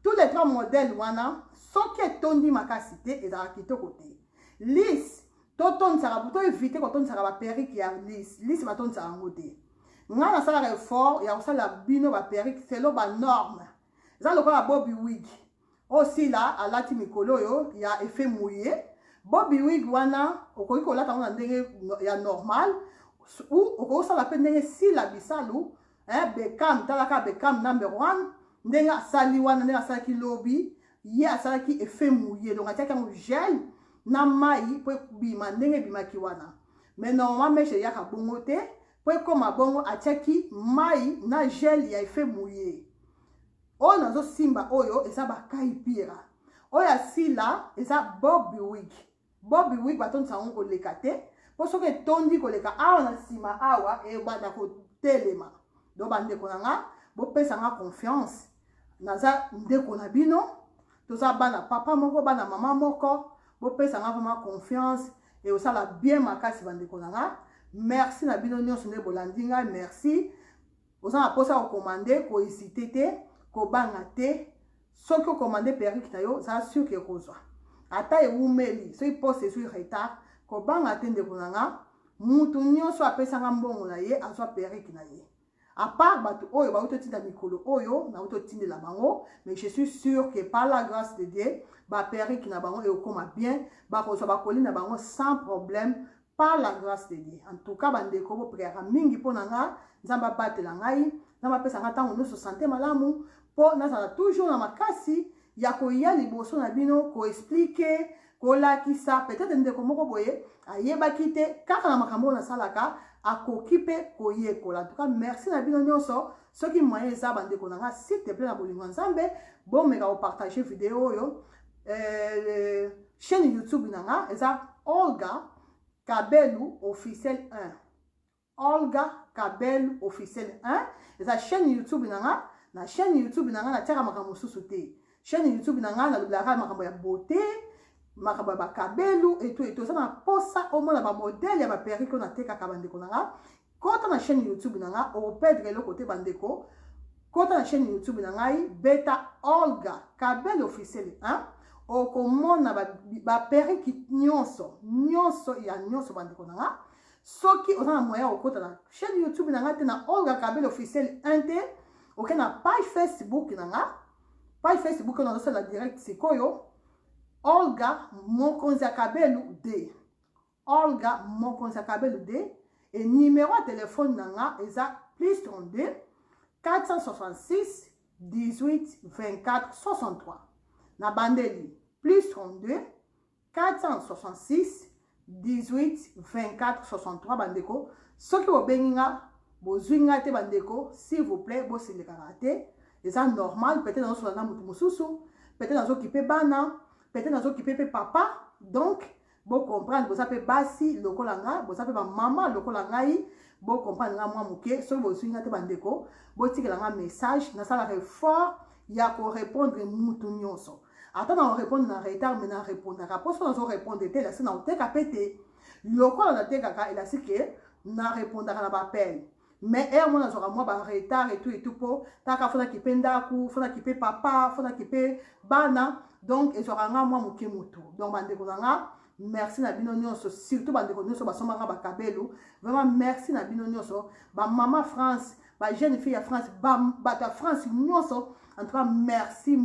tous les 3 modèles wana soki etondi makasi te ezalaka kitoko te lisse totondisaka buto évite kotondisaka baperrique ya lisse batondisaka yango te nga nasalaka effort ya kosalela bino baperrique selo banorme eza lokola Bobby wig osila alati mikolo oyo ya effet mouillé Bobby wig wana okoki kolata yango na ndenge ya normal ou okosala mpe ndenge sila bisalu Beckham talaka Beckham number 1 ndenge asali wana ndenge asalaki lobi ye asalaki effet mouillé donc atiaki yango gel na mai mpo ekobima ndenge ebimaki wana mais normalement meshe eyaka bongo te mpo ekoma bongo atiaki mai na gel ya effet mouillé oyo nazosimba oyo eza bakaipira oyo asila eza Bobby wig batondisa yango koleka te mpo soki etondi koleka awa na nsima awa ebanda kotelema do bandeko nanga bopesanga confiance naza ndeko na bino toza bana papa moko bana mama moko bopesanga vraiment confiance et osala bien makasi bandeko nanga merci na bino nyonso nde bolandi ngai merci oza na posa kokomande kohésite te kobanga te soki okomande perrique na yo zala sûr ke ekozwa ata ewumeli soki poste ezwi retard kobanga te ndeko nanga mutu nyonso apesanga mbongo na ye azwa perrique na ye à part bato oyo bauto tinda mikolo oyo na auto tindela bango mais je suis sûr que par la grâce de Dieu ba perrique na bango ekoma bien bakozwa bakoli na bango sans problème par la grâce de Dieu en tout cas bandeko bo prière mingi pona nga nzamba batela ngai nzamba pesa nga tango nyonso santé malamu po nazala toujours na makasi ya koya liboso na bino ko expliquer kolakisa peut-être ndeko moko boye ayebaki te kaka na makambo na salaka akoki mpe koyekola. En tout cas merci na bino nyonso soki moyen eza bandeko na nga s'il te plaît na bolingo nzambe bomeka kopartage video oyo chaîne YouTube na nga eza Olga Kabelu officiel 1 Olga Kabelu officiel 1 eza chaîne YouTube na nga na chaîne YouTube na nga natiaka makambo mosusu te chaîne YouTube na nga nalobelaka makambo ya beauté makambo ya bakabelu eto eza na posa omona bamodele ya baperrique oyo natekaka bandeko na nga kota na chaîne YouTube na nga opedre eloko te bandeko kota na chaîne YouTube na ngai beta Olga Kabelu officiel 1 okomona baperrique nyonso ya nyonso bandeko na nga soki oza na moyen okota na chaîne YouTube na nga te na Olga Kabelu officiel 1 te oke na page Facebook na nga page Facebook oyo nazosala direct sikoyo Olga Mokonzi ya Kabelu D. Olga Mokonzi ya Kabelu D. Et numéro de téléphone nanga eza plus 32 466 18 24 63. Na bandeli plus 32 466 18 24 63 bandeko. Soki bobenginga bozwinga te bandeko, s'il vous plaît, bosilekaka te. Eza normal, peut-être dans na mutu mususu, peut-être dans occupé bana. Peut-être nazo kipepe papa Donc, vous comprenez, vous avez basi, le colanga, vous avez maman, le colangaï, vous comprenez, moi, mouké, ce que vous avez bandeko, vous avez un message, dans ça, fort, il y a qu'on répondre moutounioso. Attends, on répond en retard, mais on répond. Parce qu'on a répondu, là, c'est dans le texte à péter. Le colanga, il a dit que, on répond à l'appel. Mais moi na zoka moi ba retard et tout pour taka fona kipe ndaku fona kipe papa fona kipe bana donc ezora nga moi moke moto donc bande ko nga merci na bino nyonso surtout bande ko nyonso ba soma ba kabelu vraiment merci na bino nyonso ba maman France ba jeune fille à France ba ta France nyonso en tout cas merci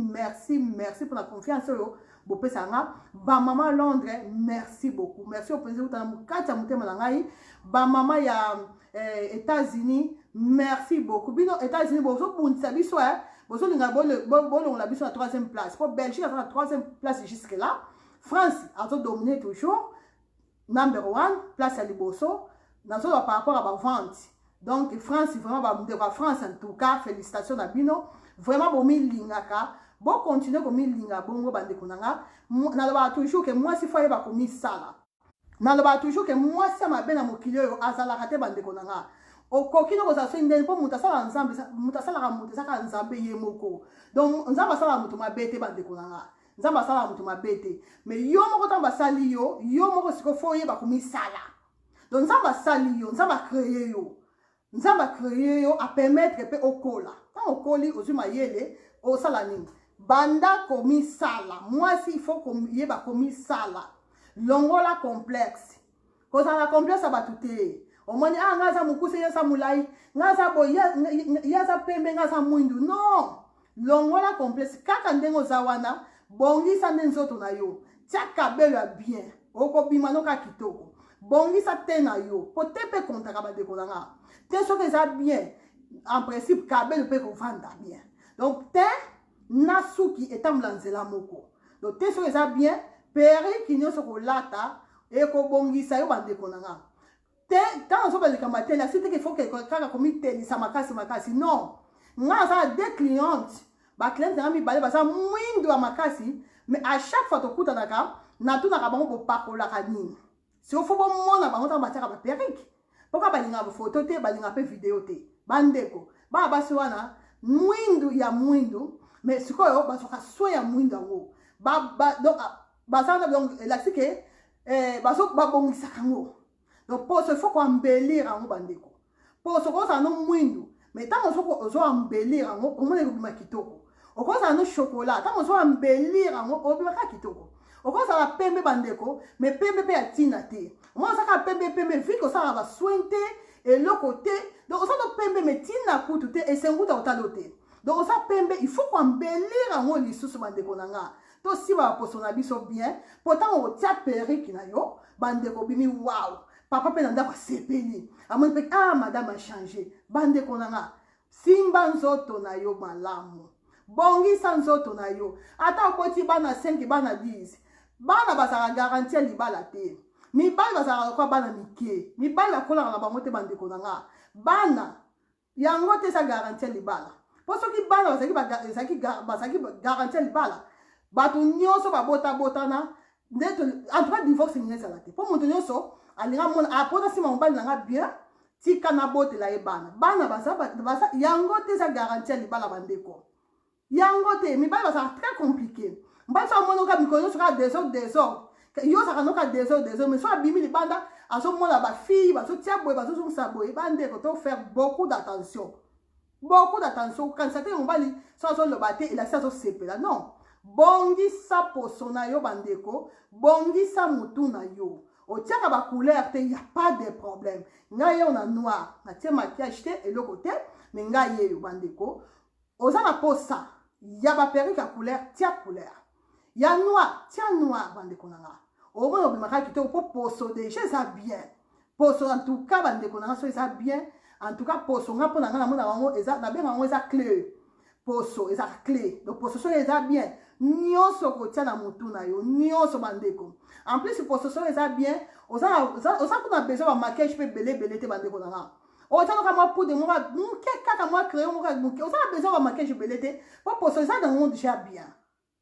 pour la confiance yo bo pesa nga ba maman Londres merci beaucoup merci au président ta mukata mutema na ngai ba maman ya États-Unis, merci beaucoup. Bino États-Unis, bozo bundisa biso bozo linga bolo la biso la 3e place. Pour Belgique la 3e place jusque là. France a dominé toujours. Number 1 place à Liboso. Dans par rapport à la vente. Donc France vraiment ba France en tout cas félicitations à bino. Vraiment bomi lingaka. Bon continuer comme linga bongo bande konanga. Na ba toujours que moi si foyer ba komi sala. Naloba toujours que moi ça m'a bien à mon kilio azala kate bande konanga okokino ko sa ndeni po mutasala nzambe mutasala mutasaka nzambe yemoko donc nzamba sala mutu mabete bande konanga nzamba sala mutu mabete mais yo moko tamba sali yo moko siko foye ba komisala donc nzamba sali yo nzamba créer yo a permettre pe okola tant okoli ozuma yele o sala nini banda komisala moi si il faut comme yeba komisala longola complexe koza na complexe abatute omoni ngaza mukuse yasa mulai ngaza boya yasa pembe ngaza mwindu non longola complexe kaka ndengo zawana bongisa nzoto na yo tiaka belo bien oko bimano ka kitoko bongisa tena yo potepe kontaka ba dekolanga te so que ça bien en principe kabelo pe ko vanda bien donc te nasuki etamlanzela moko donc te so que ça bien peri qui ne se relata et ko bongisa yo bande konanga te tant so bali kamate la c'est qu'il faut que kaka comité ni makasi non nga ça des clientes ba cliente ngami bale ba ça mwindo ya makasi mais à chaque fois to kuta naka na tu naka bango pakola kanini si o fo bo mona bango ta bataka ba periki pourquoi balinga ba photo te balinga pe vidéo te bandeko ba basi wana mwindo ya mwindo mais sikoyo ba soka soya mwindo ngo donc basana donc la c'est que baso babongisa kango donc pour ce faut qu'on embellir en bandeko pour ce qu'on ça non mwindo mais tant on so embellir en au moins ko makitoko o ko ça no chocolat tant on so embellir en au bima kitoko o ko ça la pembe bandeko mais pembe pe atina te moi ça ka pembe vite ko ça va sointe et le côté donc ça no pembe mais tina kutu te et c'est nguta otalote donc ça pembe il faut qu'on embellir en li sous bandeko nanga to si ba posona biso bien pourtant on tia perruque na yo bandeko bimi wow papa pe nanda ko sepeli amon pe madame a changé bandeko nanga simba nzoto na yo malamu bongi nzoto na yo ata okoti bana 5 bana 10 bana basaka garantie libala te mibali basaka kwa bana mike mibali akola na bango te bandeko nanga bana yango te sa garantie libala poso ki bana basaki garantie libala bato nyonso babota ndeto en tout cas divorce ni ezala te po moto nyonso alinga mona apona sima mobali nanga bien tika na botela ye bana basa yango te za garantie libala bandeko yango te mibali basa très compliqué mbali so mona ka mikolo so ka désordre yo saka no ka désordre mais so abimi libanda aso mona ba fille baso tia boye baso so saboye bandeko to faire beaucoup d'attention quand ça te mobali so lo baté il a ça so sepela non bongisa posona yo bandeko bongisa mutu na yo otiaka ba couleur te y a pas de problème nga ye on a noir na tie maquillage te et le côté mais nga ye yo bandeko oza na posa ya ba perruque à couleur tia couleur ya noir tia noir bandeko nanga o mo bi makaki te po poso déjà ça bien poso en tout cas bandeko nanga so ça bien en tout cas poso nga pona nga na mona wango eza na benga wango eza clé poso eza clé donc poso so eza bien nyonso kotia na mutu na yo nyonso bandeko en plus poso so eza bien oza kuna besoin ba maquillage pe belé te bandeko nanga o tano ka moi poudre moi kaka moi crayon moi oza besoin ba maquillage belé te po poso eza dans monde déjà bien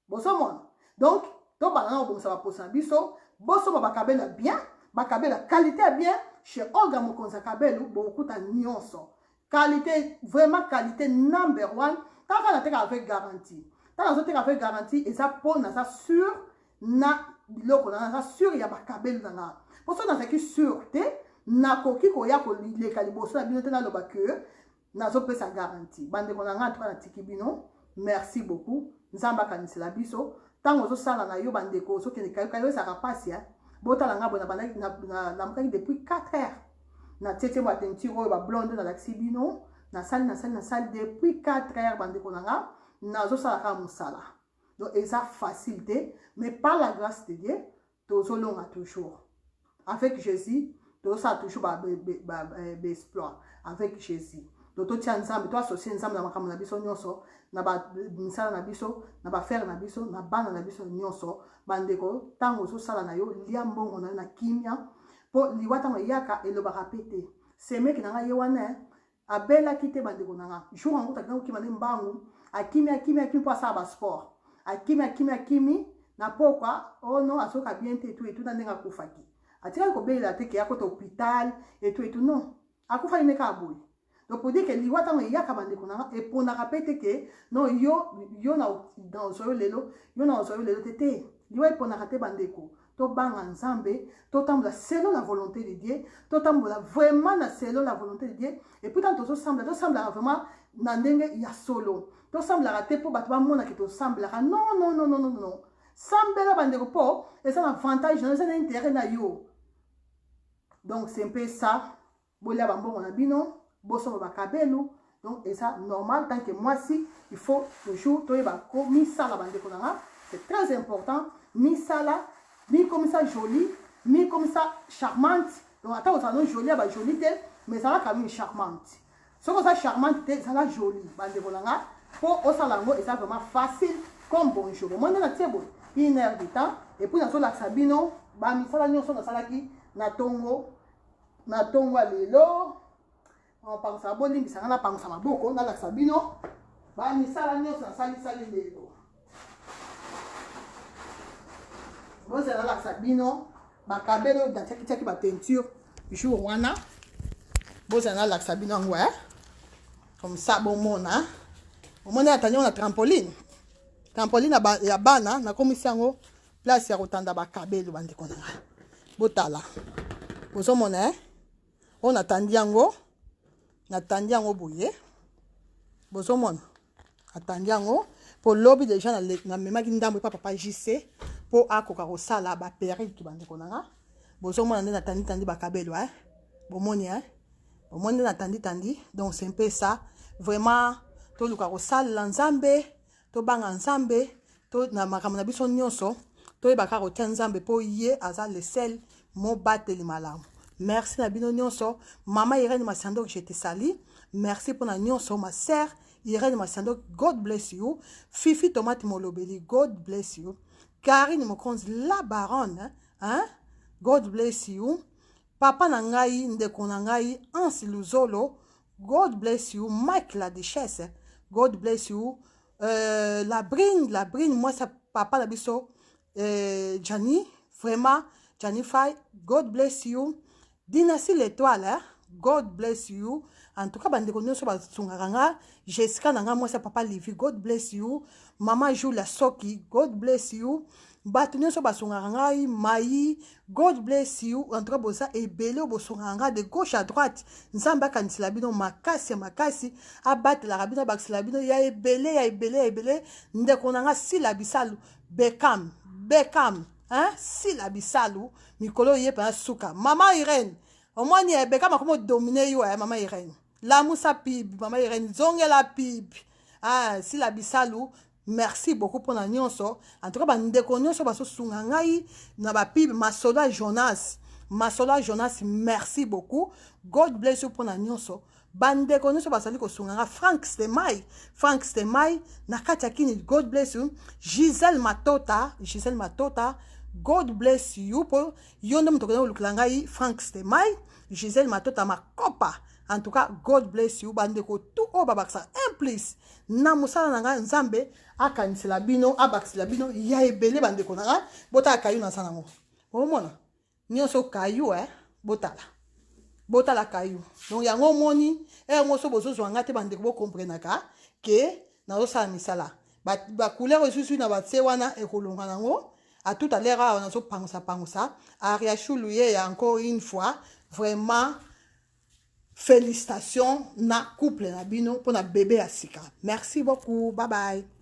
boso mon donc to banana bon ça va poso na biso boso ba kabelo bien, ba kabelo qualité bien chez Olga Mokonza kabelo beaucoup ta nyonso. Qualité vraiment qualité number 1. Tant qu'on a avec garantie. Tant qu'on a avec garantie et ça pour na ça sûr na biloko na ça sûr ya ba kabelo na. Pour ça dans ce qui sûreté na koki ko ya ko le kaliboso na bino te na loba que na zo pesa garantie. Bande ko na ngatu na tikibino. Merci beaucoup. Nzamba kanisela biso. Tant ozo sala na yo bande ko so kene kayo ça rapasi ya. Bota la ngabo na bana na mkaki depuis 4 heures. Na tete ba tentiro ba blonde na laxibino. Na salle depuis 4 heures bande ko na zo sala ka musala. Donc et ça facilité mais par la grâce de Dieu tozo longa toujours. Avec Jésus, tozo ça toujours ba exploit avec Jésus. Donc to tia nzambe to associer nzambe na makambo na biso nyonso na ba misala na biso na ba faire na biso na bana na biso nyonso bandeko tango zo sala na yo lia mbongo na kimia po liwata mo yaka eloba répéter c'est mec na ye wana abela kite bandeko na jour en route na kimia mbangu akimia po sa ba sport akimi na pokwa oh non asoka bien te tout na ndenga kufaki atika ko bela te ke akota hôpital et tout non akufa ne ka boy. Donc pour dire que liwata mo yaka bandeko na et pour na répéter que non yo na dans so lelo yo na so lelo tete liwa pour na rater bandeko to banga nzambe to tambola selon la volonté de Dieu to tambola vraiment na selon la volonté de Dieu et pourtant to semble vraiment na ndenge ya solo to semble rater pour battre mona que to semble non sambela bandeko po et ça avantage dans un intérêt na yo. Donc c'est un peu ça bolia bambongo na bino boso ba kabelo. Donc et ça normal tant que moi si il faut toujours to ba ko mi sala bandeko na c'est très important mi sala mi comme ça joli mi comme ça charmante. Donc attends on s'en joli ba joli mais ça va quand même charmante. Ce que ça charmante ça va joli bandeko na pour au salango et ça vraiment facile comme bonjour. Moi na tiebo 1 heure de temps et puis na so la sabino ba mi sala nyonso na salaki na tongo lelo. On pense à bon limbi ça na pense à maboko na la sabino ba mi sala nyonso na sali lelo. Bon c'est la sabino ba kabelo da teki ba teinture jour wana. Bon c'est la sabino ngwa comme ça bon mona. Au moins attention na trampoline ya bana na komisango place ya kotanda ba kabelo bandeko na botala bozo mona on atandi yango boye bozo mona atandi yango pour lobby déjà na memaki ndambo papa JC pour akoka kosala ba perruque bandeko na bozo mona nde natandi ba kabelo bomoni bomoni natandi donc c'est un peu ça vraiment to luka kosala nzambe to banga nzambe to na makambo na biso nyonso to yebaka kotia nzambe po ye aza le sel mo bateli malamu. Merci na bino nyonso mama Irene Masando que je te salue. Merci pour na nyonso ma sœur Irene Masando, God bless you. Fifi Tomate Molobeli, God bless you. Karine Mokonzi la baronne God bless you. Papa nangai ndeko nangai Ansi Luzolo, God bless you. Mike la Duchesse, God bless you. La brine, moi ça papa la biso Johnny, vraiment Johnny Fay, God bless you. Dynastie l'étoile, God bless you. En tout cas bandeko nyonso bazunganga Jessica nanga moi ça papa Livy, God bless you. Mama Julia Soki, God bless you. Bato nyonso basunganga Mai, God bless you. En tout cas boza ebele bosunganga de gauche à droite. Nzamba kanisila bino makasi abattre la rabino bakisila bino ya ebele ndeko nanga Sila Bisalu Beckham Sila Bisalu mikolo yepa suka mama Irene au moins ni Beckham comme dominer yo mama Irene la musa pib mama Irene zonge la pib Sila Bisalu. Merci beaucoup pour la nyonso. En tout cas, bandeko nyonso baso sunga ngai na ba pib Masola Jonas, merci beaucoup. God bless you pour la nyonso. Bandeko nyonso basali ko sunga Frank Stemai na katia kini, God bless you. Giselle Matota, God bless you pour yondo mtokona lukanga Frank Stemai, Giselle Matota makopa. En tout cas, God bless you. Bandeko tout o babaksa implice. Na musala nanga nzambe akanisela bino abakisela bino ya ebele bandeko nanga bota akayu na sanango. omona nyonso kayu botala kayu donc yango moni moso bozozwa nga te bandeko bokomprenaka ke nazosala misala ba couleur esusu na batie wana ekolonga nango à tout à l'heure on a so pangusa Ariachulu ye encore une fois vraiment félicitations na couple na bino pour na bébé à sika. Merci beaucoup, bye bye.